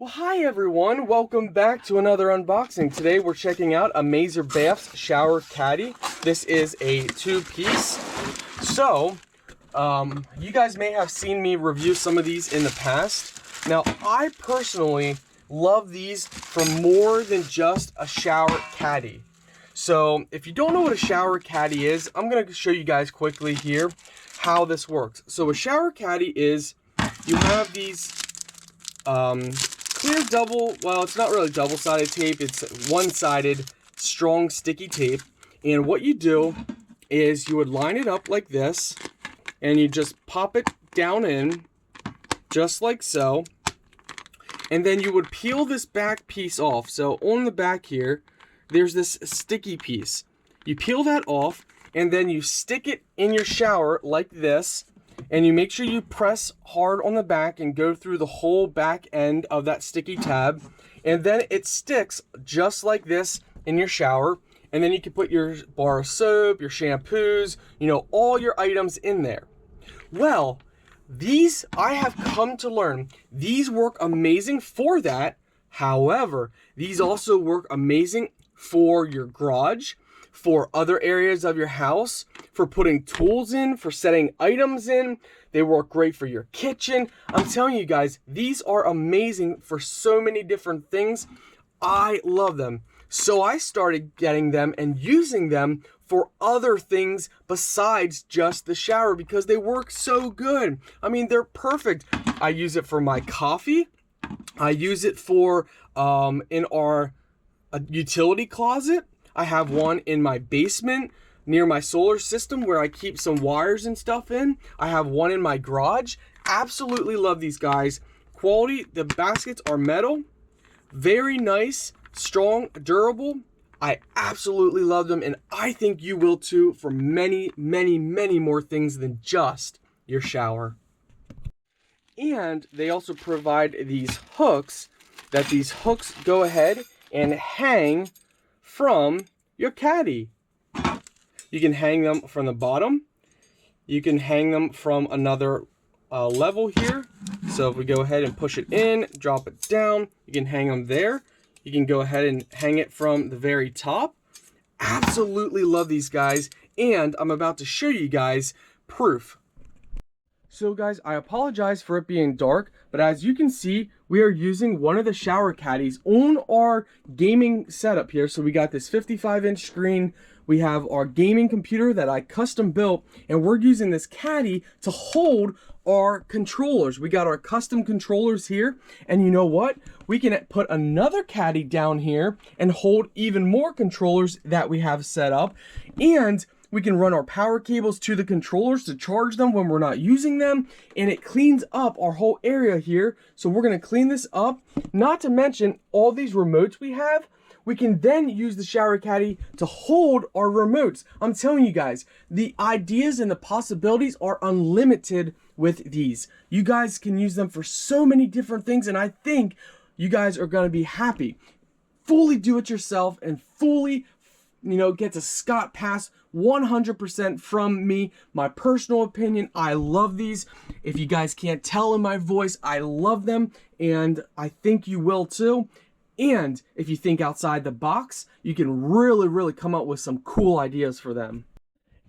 Well, hi everyone, welcome back to another unboxing. Today we're checking out AmazerBath's shower caddy. This is a two-piece. So, you guys may have seen me review some of these in the past. Now, I personally love these for more than just a shower caddy. So, if you don't know what a shower caddy is, I'm going to show you guys quickly here how this works. So, a shower caddy is, you have these clear well, it's not really double-sided tape, it's one-sided strong sticky tape. And what you do is you would line it up like this, and you just pop it down in, just like so. And then you would peel this back piece off. So on the back here, there's this sticky piece. You peel that off, and then you stick it in your shower like this. And you make sure you press hard on the back and go through the whole back end of that sticky tab. And then it sticks just like this in your shower. And then you can put your bar of soap, your shampoos, all your items in there. Well, these, I have come to learn, these work amazing for that. However, these also work amazing for your garage, for other areas of your house, for putting tools in, for setting items in. They work great for your kitchen. I'm telling you guys, these are amazing for so many different things. I love them. So I started getting them and using them for other things besides just the shower because they work so good. I mean, they're perfect. I use it for my coffee. I use it for in our utility closet. I have one in my basement near my solar system where I keep some wires and stuff in. I have one in my garage. Absolutely love these guys. Quality, the baskets are metal. Very nice, strong, durable. I absolutely love them, and I think you will too for many, many, many more things than just your shower. And they also provide these hooks, that these hooks go ahead and hang from your caddy. You can hang them from the bottom. You can hang them from another level here. So if we go ahead and push it in, drop it down, you can hang them there. You can go ahead and hang it from the very top. Absolutely love these guys, and I'm about to show you guys proof. So guys, I apologize for it being dark, but as you can see, we are using one of the shower caddies on our gaming setup here. So we got this 55-inch screen. We have our gaming computer that I custom built, and we're using this caddy to hold our controllers. We got our custom controllers here, and you know what? We can put another caddy down here and hold even more controllers that we have set up, and we can run our power cables to the controllers to charge them when we're not using them, and it cleans up our whole area here. So we're gonna clean this up. Not to mention all these remotes we have, we can then use the shower caddy to hold our remotes. I'm telling you guys, the ideas and the possibilities are unlimited with these. You guys can use them for so many different things, and I think you guys are gonna be happy. Fully do it yourself and fully gets a Scott pass 100% from me. My personal opinion, I love these. If you guys can't tell in my voice, I love them, and I think you will too. And if you think outside the box, you can really come up with some cool ideas for them.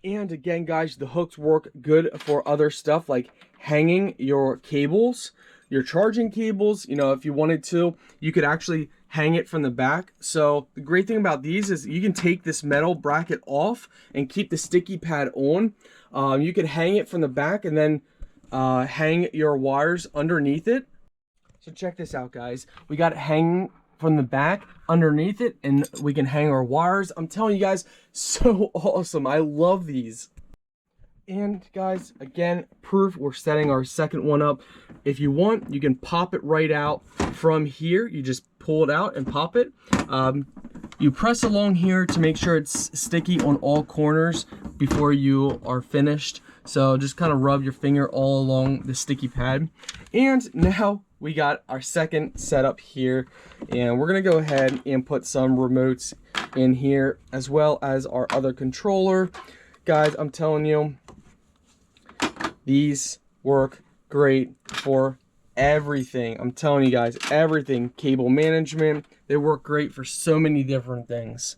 And again, guys, the hooks work good for other stuff like hanging your cables, your charging cables. If you wanted to, you could actually hang it from the back. So the great thing about these is you can take this metal bracket off and keep the sticky pad on. You could hang it from the back and then hang your wires underneath it. So check this out, guys. We got it hanging from the back underneath it, and we can hang our wires. I'm telling you guys, so awesome. I love these. And guys, again, proof, we're setting our second one up. If you want, you can pop it right out from here. You just pull it out and pop it. You press along here to make sure it's sticky on all corners before you are finished. So just kind of rub your finger all along the sticky pad. And now we got our second setup here, and we're gonna go ahead and put some remotes in here as well as our other controller. Guys, I'm telling you, these work great for everything. I'm telling you guys, everything. Cable management. They work great for so many different things.